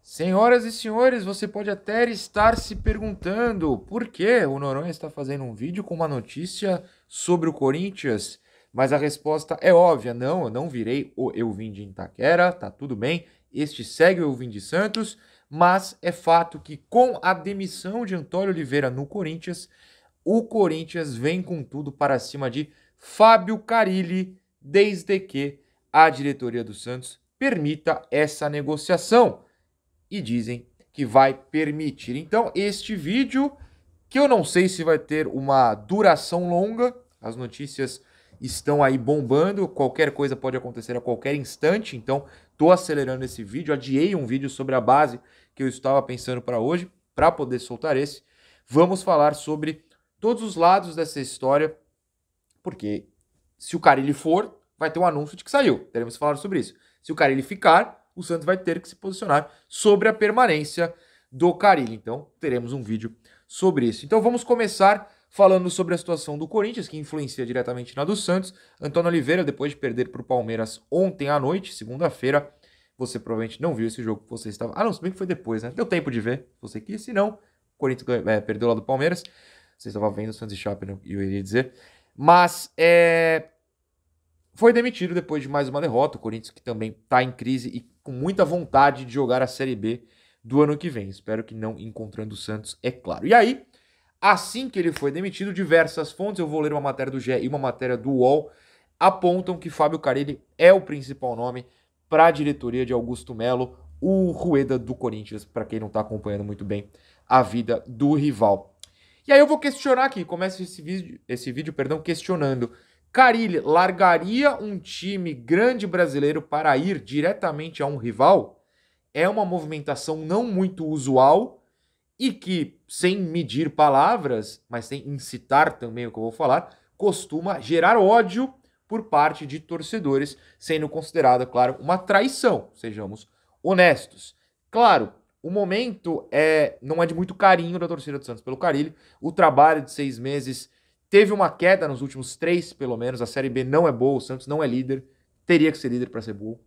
Senhoras e senhores, você pode até estar se perguntando por que o Noronha está fazendo um vídeo com uma notícia sobre o Corinthians, mas a resposta é óbvia, não, eu não virei o Eu Vim de Itaquera, tá tudo bem, este segue o Eu Vim de Santos, mas é fato que com a demissão de Antônio Oliveira no Corinthians, o Corinthians vem com tudo para cima de Fábio Carille, desde que a diretoria do Santos permita essa negociação e dizem que vai permitir. Então, este vídeo, que eu não sei se vai ter uma duração longa, as notícias estão aí bombando, qualquer coisa pode acontecer a qualquer instante, então estou acelerando esse vídeo, adiei um vídeo sobre a base que eu estava pensando para hoje, para poder soltar esse. Vamos falar sobre todos os lados dessa história, porque se o Carille for, vai ter um anúncio de que saiu, teremos que falar sobre isso. Se o Carille ficar, o Santos vai ter que se posicionar sobre a permanência do Carille. Então, teremos um vídeo sobre isso. Então, vamos começar falando sobre a situação do Corinthians, que influencia diretamente na do Santos. Antônio Oliveira, depois de perder para o Palmeiras ontem à noite, segunda-feira, você provavelmente não viu esse jogo que você estava... Ah, não, se bem que foi depois, né? Deu tempo de ver, se você quis. Se não, o Corinthians perdeu lá do Palmeiras. Você estava vendo o Santos e Chape, eu iria dizer. Mas, foi demitido depois de mais uma derrota. O Corinthians que também está em crise e com muita vontade de jogar a Série B do ano que vem. Espero que não encontrando o Santos, é claro. E aí, assim que ele foi demitido, diversas fontes, eu vou ler uma matéria do GE e uma matéria do UOL, apontam que Fábio Carille é o principal nome para a diretoria de Augusto Melo, o Rueda do Corinthians, para quem não está acompanhando muito bem a vida do rival. E aí eu vou questionar aqui, começa esse vídeo, questionando: Carille largaria um time grande brasileiro para ir diretamente a um rival? É uma movimentação não muito usual e que, sem medir palavras, mas sem incitar também o que eu vou falar, costuma gerar ódio por parte de torcedores, sendo considerada, claro, uma traição, sejamos honestos. Claro, o momento não é de muito carinho da torcida do Santos pelo Carille. O trabalho de 6 meses teve uma queda nos últimos 3, pelo menos. A Série B não é boa, o Santos não é líder. Teria que ser líder para ser bom,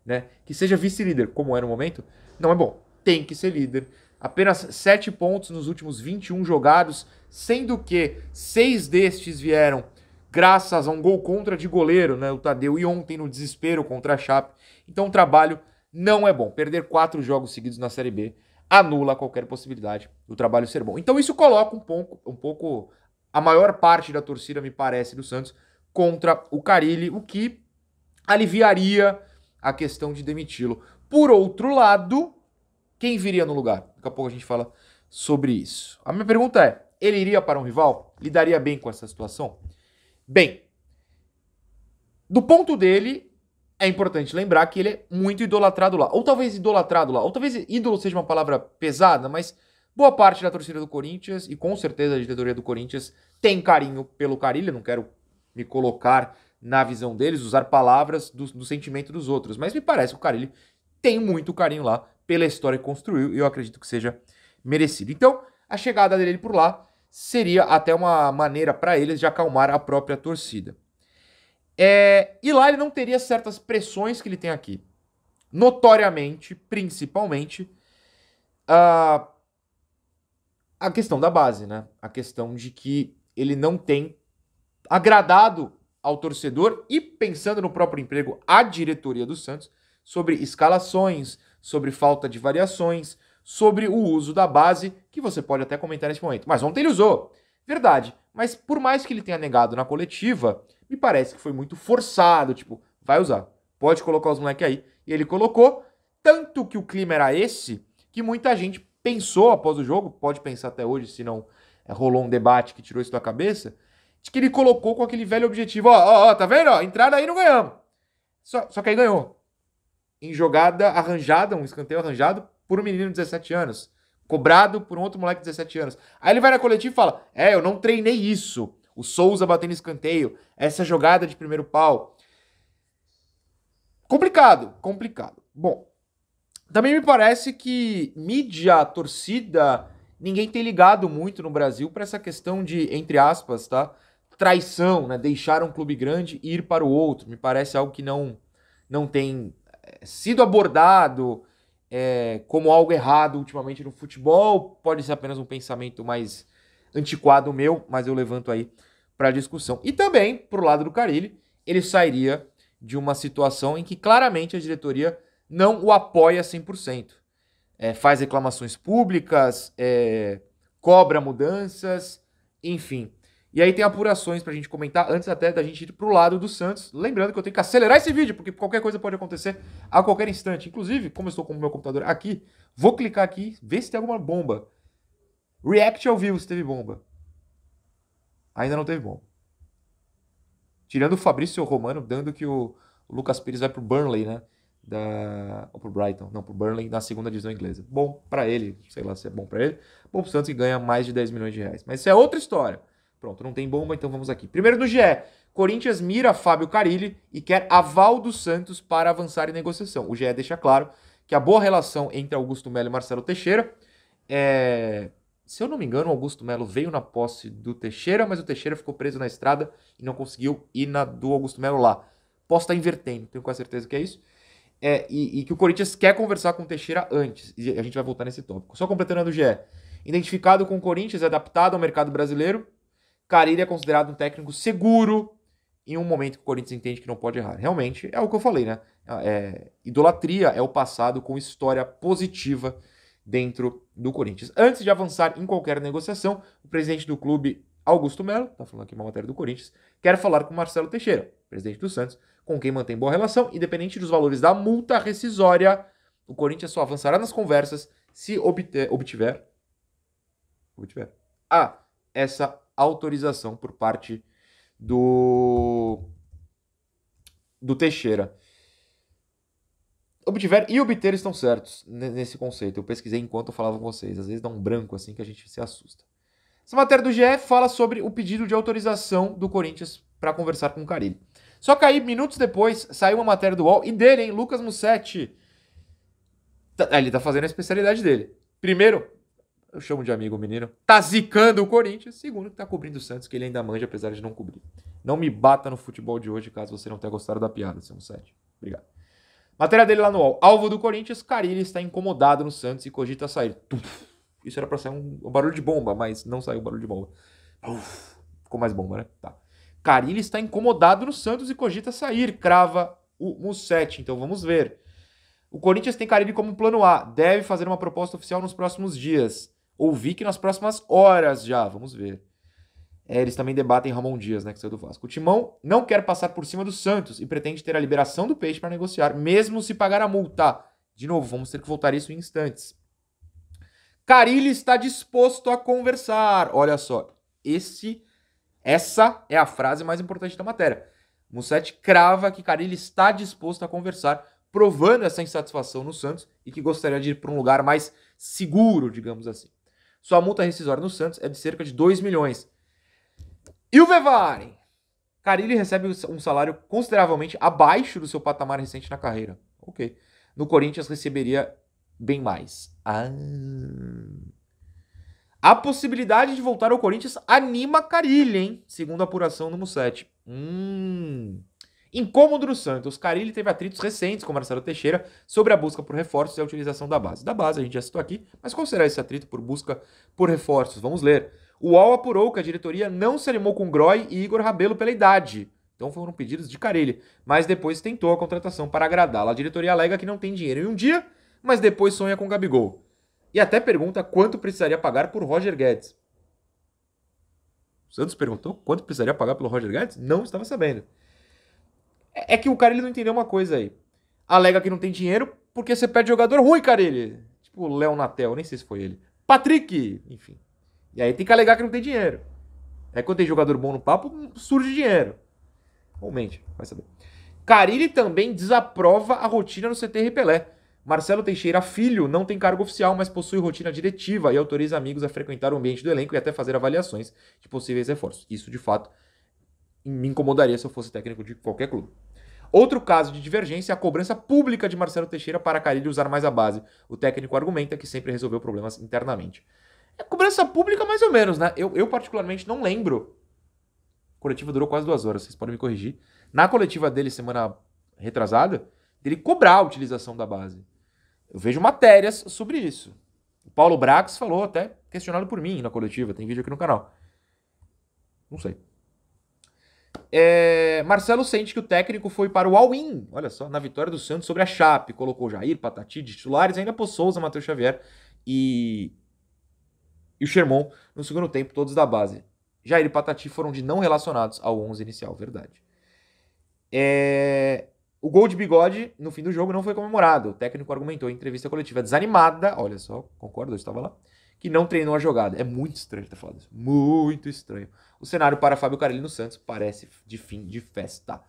né? Que seja vice-líder, como é no momento, não é bom. Tem que ser líder. Apenas 7 pontos nos últimos 21 jogados, sendo que 6 destes vieram graças a um gol contra de goleiro, né? O Tadeu, e ontem no desespero contra a Chape. Então o trabalho não é bom. Perder 4 jogos seguidos na Série B anula qualquer possibilidade do trabalho ser bom. Então isso coloca um pouco a maior parte da torcida, me parece, do Santos contra o Carille, o que aliviaria a questão de demiti-lo. Por outro lado, quem viria no lugar? Daqui a pouco a gente fala sobre isso. A minha pergunta é: ele iria para um rival? Lidaria bem com essa situação? Bem, do ponto dele, é importante lembrar que ele é muito idolatrado lá. Ou talvez idolatrado lá. Ou talvez ídolo seja uma palavra pesada, mas boa parte da torcida do Corinthians, e com certeza a diretoria do Corinthians, tem carinho pelo Carille. Eu não quero me colocar na visão deles, usar palavras do sentimento dos outros. Mas me parece que o Carille tem muito carinho lá pela história que construiu, e eu acredito que seja merecido. Então, a chegada dele por lá seria até uma maneira para eles de acalmar a própria torcida. E lá ele não teria certas pressões que ele tem aqui. Notoriamente, principalmente, a questão da base, né? A questão de que ele não tem agradado ao torcedor e, pensando no próprio emprego, a diretoria do Santos, sobre escalações, sobre falta de variações, sobre o uso da base, que você pode até comentar nesse momento. Mas ontem ele usou. Verdade. Mas por mais que ele tenha negado na coletiva, me parece que foi muito forçado. Tipo, vai usar. Pode colocar os moleques aí. E ele colocou. Tanto que o clima era esse, que muita gente pensou após o jogo, pode pensar até hoje, se não rolou um debate que tirou isso da cabeça, de que ele colocou com aquele velho objetivo. Ó, tá vendo? Ó, entrada aí não ganhamos. Só que aí ganhou. Em jogada arranjada, um escanteio arranjado por um menino de 17 anos. Cobrado por um outro moleque de 17 anos. Aí ele vai na coletiva e fala: eu não treinei isso. O Souza batendo escanteio. Essa jogada de primeiro pau. Complicado. Bom, também me parece que mídia, torcida, ninguém tem ligado muito no Brasil para essa questão de, entre aspas, tá? Traição, né? Deixar um clube grande e ir para o outro. Me parece algo que não tem sido abordado como algo errado ultimamente no futebol, pode ser apenas um pensamento mais antiquado meu, mas eu levanto aí para discussão. E também, pro lado do Carille, ele sairia de uma situação em que claramente a diretoria não o apoia 100%. Faz reclamações públicas, cobra mudanças, enfim. E aí tem apurações pra gente comentar antes até da gente ir pro lado do Santos. Lembrando que eu tenho que acelerar esse vídeo, porque qualquer coisa pode acontecer a qualquer instante. Inclusive, como eu estou com o meu computador aqui, vou clicar aqui, ver se tem alguma bomba. React ao vivo se teve bomba. Ainda não teve bomba. Tirando o Fabrício Romano, dando que o Lucas Pires vai pro Burnley, né? Ou pro Brighton. Não, pro Burnley na segunda divisão inglesa. Bom pra ele, sei lá se é bom pra ele. Bom pro Santos que ganha mais de 10 milhões de reais. Mas isso é outra história. Pronto, não tem bomba, então vamos aqui. Primeiro no GE. Corinthians mira Fábio Carille e quer aval do Santos para avançar em negociação. O GE deixa claro que a boa relação entre Augusto Melo e Marcelo Teixeira Se eu não me engano, o Augusto Melo veio na posse do Teixeira, mas o Teixeira ficou preso na estrada e não conseguiu ir na do Augusto Melo lá. Posso estar invertendo, tenho quase certeza que é isso. E que o Corinthians quer conversar com o Teixeira antes. E a gente vai voltar nesse tópico. Só completando a do GE. Identificado com o Corinthians, adaptado ao mercado brasileiro, Carille é considerado um técnico seguro em um momento que o Corinthians entende que não pode errar. Realmente, é o que eu falei, né? Idolatria é o passado com história positiva dentro do Corinthians. Antes de avançar em qualquer negociação, o presidente do clube, Augusto Melo, tá falando aqui uma matéria do Corinthians, quer falar com Marcelo Teixeira, presidente do Santos, com quem mantém boa relação, independente dos valores da multa rescisória. O Corinthians só avançará nas conversas se obtiver essa autorização por parte do Teixeira. Obtiver e obter estão certos nesse conceito. Eu pesquisei enquanto eu falava com vocês. Às vezes dá um branco assim que a gente se assusta. Essa matéria do GE fala sobre o pedido de autorização do Corinthians para conversar com o Carille. Só que aí, minutos depois, saiu uma matéria do UOL e dele, hein? Lucas Mussetti. Ele tá fazendo a especialidade dele. Primeiro, eu chamo de amigo o menino, tá zicando o Corinthians. Segundo, que tá cobrindo o Santos, que ele ainda manja, apesar de não cobrir. Não me bata no futebol de hoje, caso você não tenha gostado da piada, seu Mussetti. Obrigado. Matéria dele lá no UOL. Alvo do Corinthians, Carille está incomodado no Santos e cogita sair. Isso era pra sair um barulho de bomba, mas não saiu barulho de bomba. Ficou mais bomba, né? Tá. Carille está incomodado no Santos e cogita sair, crava o Mussetti. Então vamos ver. O Corinthians tem Carille como plano A. Deve fazer uma proposta oficial nos próximos dias. Ouvi que nas próximas horas já. Vamos ver. Eles também debatem Ramon Dias, né, que saiu do Vasco. O Timão não quer passar por cima do Santos e pretende ter a liberação do Peixe para negociar, mesmo se pagar a multa. De novo, vamos ter que voltar isso em instantes. Carille está disposto a conversar. Olha só, essa é a frase mais importante da matéria. Mussetti crava que Carille está disposto a conversar, provando essa insatisfação no Santos e que gostaria de ir para um lugar mais seguro, digamos assim. Sua multa rescisória no Santos é de cerca de 2 milhões. E o Vevaren? Carille recebe um salário consideravelmente abaixo do seu patamar recente na carreira. Ok. No Corinthians receberia bem mais. A possibilidade de voltar ao Corinthians anima Carille, hein? Segundo a apuração do Mussetti. Incômodo no Santos. Carille teve atritos recentes com Marcelo Teixeira sobre a busca por reforços e a utilização da base. Da base a gente já citou aqui, mas qual será esse atrito por busca por reforços? Vamos ler. O UOL apurou que a diretoria não se animou com Groy e Igor Rabelo pela idade. Então foram pedidos de Carille, mas depois tentou a contratação para agradá-la. A diretoria alega que não tem dinheiro em um dia, mas depois sonha com Gabigol. E até pergunta quanto precisaria pagar por Roger Guedes. O Santos perguntou quanto precisaria pagar pelo Roger Guedes? Não estava sabendo. É que o Carille não entendeu uma coisa aí. Alega que não tem dinheiro porque você perde jogador ruim, Carille. Tipo o Léo Natel, nem sei se foi ele. Patrick, enfim. E aí tem que alegar que não tem dinheiro. Aí quando tem jogador bom no papo, surge dinheiro. Ou mente, vai saber. Carille também desaprova a rotina no CT Pelé. Marcelo Teixeira Filho não tem cargo oficial, mas possui rotina diretiva e autoriza amigos a frequentar o ambiente do elenco e até fazer avaliações de possíveis reforços. Isso, de fato, me incomodaria se eu fosse técnico de qualquer clube. Outro caso de divergência é a cobrança pública de Marcelo Teixeira para Carille usar mais a base. O técnico argumenta que sempre resolveu problemas internamente. É cobrança pública mais ou menos, né? Eu particularmente não lembro. A coletiva durou quase 2 horas, vocês podem me corrigir. Na coletiva dele, semana retrasada, dele cobrar a utilização da base. Eu vejo matérias sobre isso. O Paulo Brax falou, até questionado por mim na coletiva, tem vídeo aqui no canal. Não sei. Marcelo sente que o técnico foi para o all-in, olha só, na vitória do Santos sobre a Chape. Colocou Jair, Patati de titulares, ainda pôs Souza, Matheus Xavier e o Sherman no segundo tempo, todos da base. Jair e Patati foram de não relacionados ao 11 inicial, verdade. O gol de Bigode no fim do jogo não foi comemorado. O técnico argumentou em entrevista coletiva desanimada, olha só, concordo, eu estava lá, que não treinou a jogada. É muito estranho ter falado isso. Muito estranho. O cenário para Fábio Carille no Santos parece de fim de festa.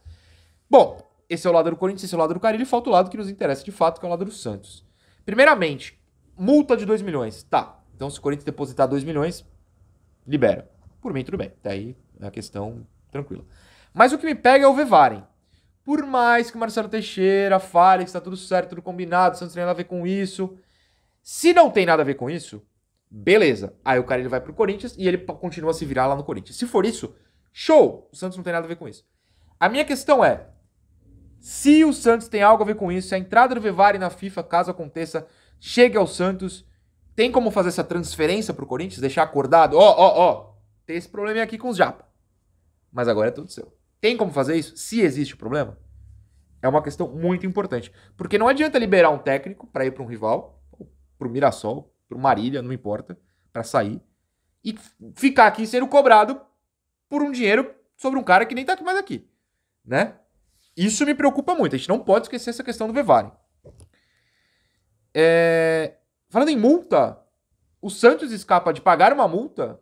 Bom, esse é o lado do Corinthians, esse é o lado do Carille. Falta o lado que nos interessa de fato, que é o lado do Santos. Primeiramente, multa de 2 milhões. Tá, então se o Corinthians depositar 2 milhões, libera. Por mim, tudo bem. Daí é a questão tranquila. Mas o que me pega é o Vevaren. Por mais que o Marcelo Teixeira fale que está tudo certo, tudo combinado, o Santos não tem nada a ver com isso. Se não tem nada a ver com isso, beleza. Aí o cara ele vai pro Corinthians e ele continua a se virar lá no Corinthians. Se for isso, show! O Santos não tem nada a ver com isso. A minha questão é, se o Santos tem algo a ver com isso, se a entrada do Vevaren na FIFA, caso aconteça, chegue ao Santos, tem como fazer essa transferência pro Corinthians? Deixar acordado? Tem esse problema aqui com os Japa. Mas agora é tudo seu. Tem como fazer isso? Se existe o problema? É uma questão muito importante. Porque não adianta liberar um técnico para ir para um rival, para o Mirassol, para o Marília, não importa, para sair, e ficar aqui sendo cobrado por um dinheiro sobre um cara que nem tá mais aqui, né? Isso me preocupa muito. A gente não pode esquecer essa questão do Vevaren. Falando em multa, o Santos escapa de pagar uma multa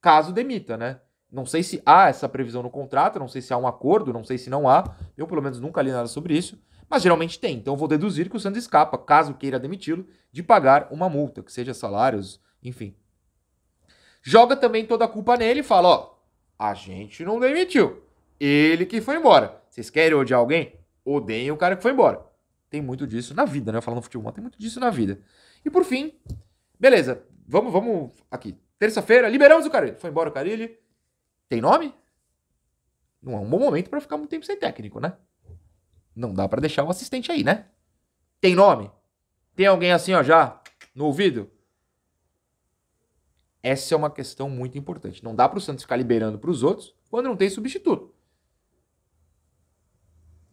caso demita, né? Não sei se há essa previsão no contrato, não sei se há um acordo, não sei se não há. Eu, pelo menos, nunca li nada sobre isso. Mas geralmente tem. Então eu vou deduzir que o Santos escapa, caso queira demiti-lo, de pagar uma multa, que seja salários, enfim. Joga também toda a culpa nele e fala, ó, a gente não demitiu. Ele que foi embora. Vocês querem odiar alguém? Odeiem o cara que foi embora. Tem muito disso na vida, né? Falando futebol, tem muito disso na vida. E por fim, beleza, vamos aqui. Terça-feira, liberamos o Carille. Foi embora o Carille. Tem nome? Não é um bom momento para ficar muito tempo sem técnico, né? Não dá para deixar o assistente aí, né? Tem nome? Tem alguém assim, ó, já no ouvido? Essa é uma questão muito importante. Não dá para o Santos ficar liberando para os outros quando não tem substituto.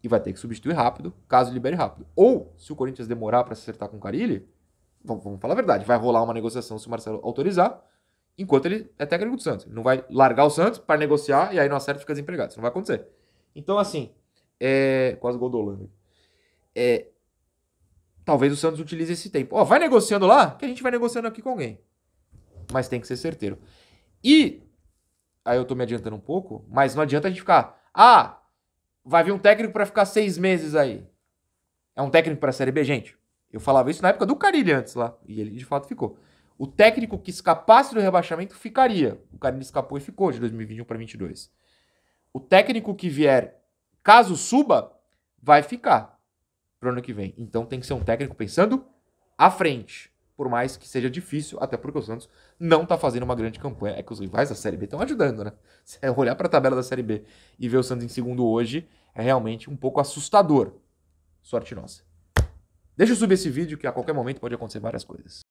E vai ter que substituir rápido, caso libere rápido. Ou, se o Corinthians demorar para se acertar com o Carille, vamos falar a verdade, vai rolar uma negociação se o Marcelo autorizar, enquanto ele é técnico do Santos. Ele não vai largar o Santos para negociar e aí não acerta e fica desempregado. Isso não vai acontecer. Então, assim, quase gol do Holanda. Talvez o Santos utilize esse tempo. Ó, vai negociando lá, que a gente vai negociando aqui com alguém. Mas tem que ser certeiro. E, aí eu tô me adiantando um pouco, mas não adianta a gente ficar, vai vir um técnico para ficar 6 meses aí. É um técnico para a Série B, gente? Eu falava isso na época do Carille antes lá, e ele de fato ficou. O técnico que escapasse do rebaixamento ficaria. O Carille escapou e ficou de 2021 para 2022. O técnico que vier, caso suba, vai ficar pro ano que vem. Então tem que ser um técnico pensando à frente. Por mais que seja difícil, até porque o Santos não tá fazendo uma grande campanha. É que os rivais da Série B estão ajudando, né? Se olhar para a tabela da Série B e ver o Santos em segundo hoje, é realmente um pouco assustador. Sorte nossa. Deixa eu subir esse vídeo que a qualquer momento pode acontecer várias coisas.